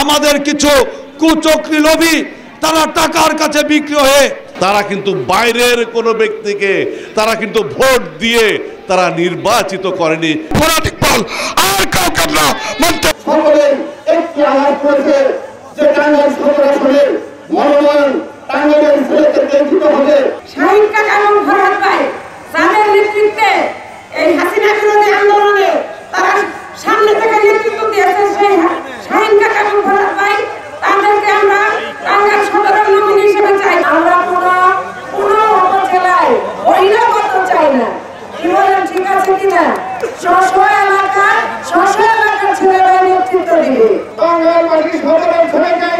আমাদের কিছু কুচক্রী লোভী তারা টাকার কাছে বিক্রি হয়ে তারা কিন্তু বাইরের কোনো ব্যক্তিকে তারা কিন্তু ভোট দিয়ে তারা নির্বাচিত করেনি। পরাটিক পাল আর কাউকে না মানতে সকলে একটি আওয়াজ করেছে যে টাঙ্গাইল সদর আসনের মনোনয়ন টাঙ্গাইলের ছেলেদেরকে দিতে হবে। শাহিন কাকা এবং ভরত ভাই তাদের নেতৃত্বে এই হাসিনা বিরোধী আন্দোলনে তারা সামনে থেকে নেতৃত্ব দিয়েছে। সেই শাহিন কাকা এবং ভরত ভাই তাদেরকে আমরা টাঙ্গাইল সদরের নমিনি হিসেবে চাই। আমরা কোনো উপজেলায় বহিরাগত চাই না। কি বলেন, ঠিক আছে কিনা? স্ব এলাকার ছেলেরা নেতৃত্ব দিবে। টাঙ্গাইলবাসী সদরের ছেলেকে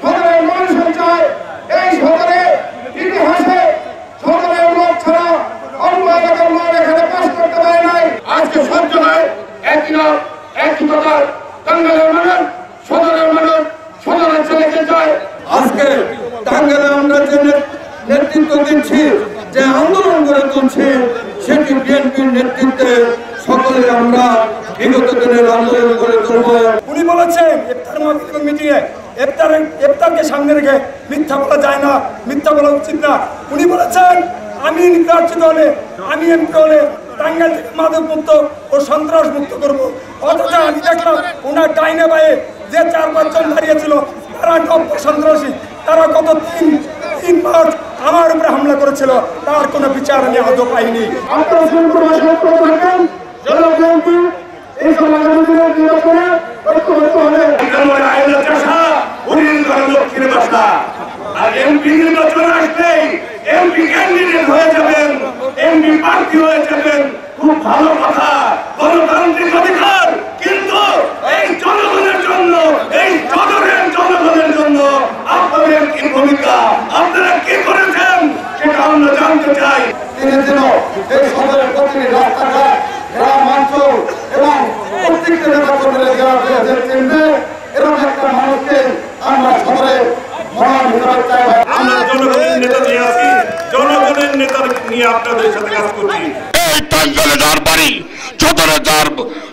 সদরের মানুষের চায়। এই সদরে ইতিহাসে সদরের লোক ছাড়া অন্য এলাকার লোক এখানে পাস করতে পারে নাই। আজকে সহ্য নয়, একই কথা টাঙ্গাইলের মানুষ সদরের মানুষ সদরের ছেলেকে চায়। আজকে টাঙ্গাইলে আমরা যে নেতৃত্ব দিচ্ছি, যে আন্দোলন গড়ে তুলছি, সেটি বিএনপির নেতৃত্বে সকলে আমরা বিগত দিনের আন্দোলন গড়ে তুলব। উনি বলেছেন ইফতার মিটিংয়ে ইফতারকে সামনে রেখে মিথ্যা বলা যায় না, মিথ্যা বলা উচিত না। উনি বলেছেন আমি নির্বাচিত হলে, আমি এমপি হলে টাঙ্গাইল থেকে মাদক মুক্ত ও সন্ত্রাস মুক্ত করবো। অথচ আমি দেখলাম ওনার ডাইনে বায়ে যে 4-5 জন দাঁড়িয়েছিল তারা সন্ত্রাসী। তারা গত 3 মার্চ আমার উপরে হামলা করেছিল, তার কোনো বিচার আমি আজও পাইনি। আপনারা থাকেন জনগণকে এই সমাজের নিরাপদে ঐক্যবদ্ধ হলে লক্ষ্মীর বাসা আর এমপি নির্বাচন আসলেই এমপি ক্যান্ডিডেট হয়ে যাবেন, এমপি প্রার্থী হয়ে যাবেন, খুব ভালো কথা, গণতান্ত্রিক অধিকার। কিন্তু এই জনগণের জন্য, এই সদরের জনগণের জন্য আপনাদের কি ভূমিকা, আপনারা কি করেছেন সেটা আমরা জানতে চাই। দিনের দিন এই সদরের প্রতিটি রাস্তাঘাট, গ্রাম অঞ্চল এবং প্রত্যেকটা নেতাকর্মীরা যারা চিনবে এরকম একটা মানুষকে আমরা সদরে মহান হিসাবে চাই। আমরা জনগণের নেতা নিয়ে আসি, জনগণের নেতা নিয়ে আপনাদের সাথে কাজ করছি। এই টাঙ্গাইলে যার বাড়ি, সদরে যার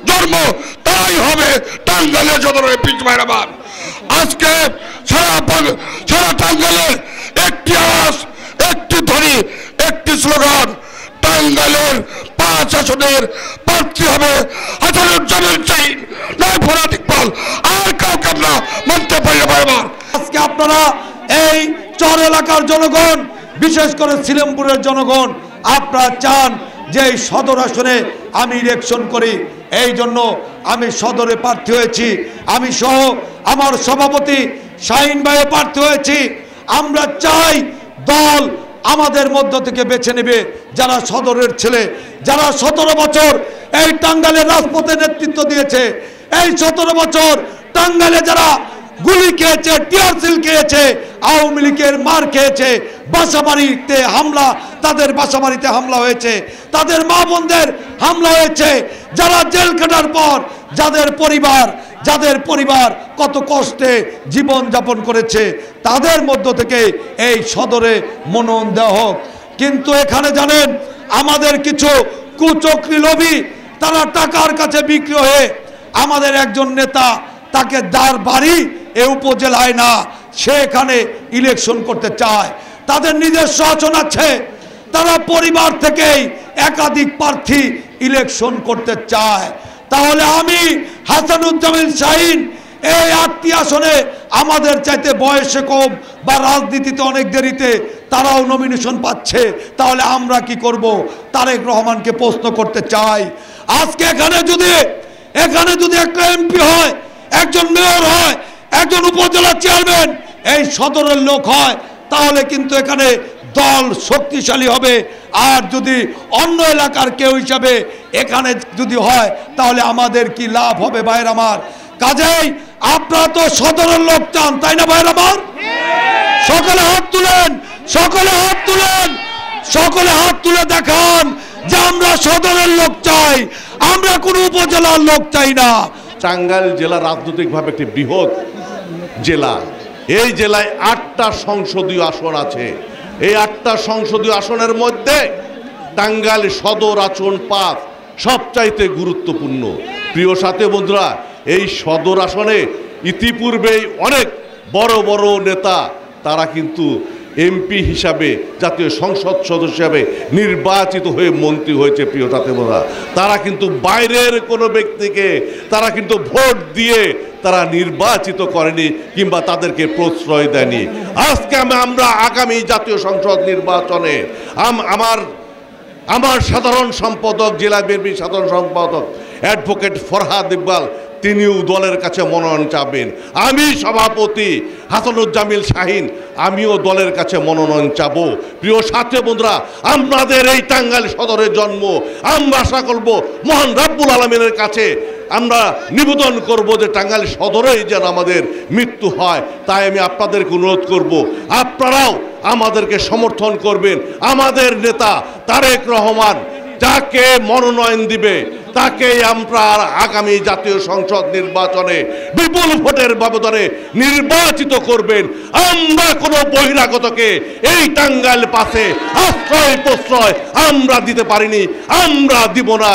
জন্ম, তাই হবে টাঙ্গাইলে সদরের পিছমাইরাবাদ। আজকে সারা টাঙ্গাইলের একটি আওয়াজ, একটি ধ্বনি, একটি স্লোগান, টাঙ্গাইলের 5 আসনের প্রার্থী হবে হাসানুজ্জামান শাহীন, নয় পরাটিক পাল আর কাউকে আমরা মানতে পারি না। আজকে আপনারা এই চর এলাকার জনগণ, বিশেষ করে সিলেমপুরের জনগণ, আপনারা চান যে এই সদর আসনে আমি ইলেকশন করি। এই জন্য আমি সদরে প্রার্থী হয়েছি। আমি সহ আমার সভাপতি শাহীন ভাইও প্রার্থী হয়েছি। আমরা চাই দল আমাদের মধ্য থেকে বেছে নেবে যারা সদরের ছেলে, যারা 17 বছর এই টাঙ্গাইলের রাজপথে নেতৃত্ব দিয়েছে। এই 17 বছর টাঙ্গাইলে যারা গুলি খেয়েছে, টিয়ারশেল খেয়েছে, আওয়ামী লীগের মার খেয়েছে, বাসাবাড়িতে হামলা, তাদের বাসাবাড়িতে হামলা হয়েছে, তাদের মা বোনদের হামলা হয়েছে, যারা জেল কাটার পর যাদের পরিবার কত কষ্টে জীবন যাপন করেছে, তাদের মধ্য থেকে এই সদরে মনোনয়ন দেওয়া হোক। কিন্তু এখানে জানেন আমাদের কিছু কুচক্রী লোভী তারা টাকার কাছে বিক্রি হয়ে আমাদের একজন নেতা, তাকে যার বাড়ি এ উপজেলায় না, সে এখানে ইলেকশন করতে চায়। তাদের নিজস্ব আসন আছে, তারা পরিবার থেকেই একাধিক প্রার্থী ইলেকশন করতে চায়। তাহলে আমি হাসানুজ্জামান শাহীন এই 8টি আসনে আমাদের চাইতে বয়সে কম বা রাজনীতিতে অনেক দেরিতে তারাও নমিনেশন পাচ্ছে, তাহলে আমরা কি করব? তারেক রহমানকে প্রশ্ন করতে চাই। আজকে এখানে যদি একটা এমপি হয়, একজন মেয়র হয়, একজন উপজেলা চেয়ারম্যান এই সদরের লোক হয়, তাহলে কিন্তু এখানে দল শক্তিশালী হবে। আর যদি অন্য এলাকার কেউ হিসাবে এখানে যদি হয়, তাহলে আমাদের কি লাভ হবে ভাইয়ের আমার? কাজেই আপনারা তো সদরের লোক চান, তাই না ভাইয়ের আমার? সকলে হাত তুলেন, সকলে হাত তুলেন, সকলে হাত তুলে দেখান যে আমরা সদরের লোক চাই, আমরা কোনো উপজেলার লোক চাই না। টাঙ্গাইল জেলা রাজনৈতিকভাবে একটি বৃহৎ জেলা। এই জেলায় 8টা সংসদীয় আসন আছে। এই 8টা সংসদীয় আসনের মধ্যে টাঙ্গাইল সদর আসন 5 সবচাইতে গুরুত্বপূর্ণ। প্রিয় সাথী বন্ধুরা, এই সদর আসনে ইতিপূর্বেই অনেক বড় বড় নেতা তারা কিন্তু এমপি হিসাবে জাতীয় সংসদ সদস্য হিসাবে নির্বাচিত হয়ে মন্ত্রী হয়েছে। প্রিয় তাতেবরা, তারা কিন্তু বাইরের কোনো ব্যক্তিকে তারা কিন্তু ভোট দিয়ে তারা নির্বাচিত করেনি কিংবা তাদেরকে প্রশ্রয় দেয়নি। আজকে আমরা আগামী জাতীয় সংসদ নির্বাচনে আমার সাধারণ সম্পাদক, জেলা বিএনপির সাধারণ সম্পাদক অ্যাডভোকেট ফরহাদ ইকবাল তিনিও দলের কাছে মনোনয়ন চাবেন। আমি সভাপতি হাসানুজ্জামিল শাহিন আমিও দলের কাছে মনোনয়ন চাব। প্রিয় সাথী বন্ধুরা, আমাদের এই টাঙ্গাইল সদরের জন্ম, আমরা আশা করব মহান রব্বুল আলামিনের কাছে আমরা নিবেদন করব যে টাঙ্গাইল সদরেই যেন আমাদের মৃত্যু হয়। তাই আমি আপনাদেরকে অনুরোধ করব, আপনারাও আমাদেরকে সমর্থন করবেন। আমাদের নেতা তারেক রহমান যাকে মনোনয়ন দিবে তাকেই আমরা আগামী জাতীয় সংসদ নির্বাচনে বিপুল ভোটের ব্যবধানে নির্বাচিত করবেন। আমরা কোনো বহিরাগতকে এই টাঙ্গাইল পাশে আশ্রয় প্রশ্রয় আমরা দিতে পারিনি, আমরা দিব না।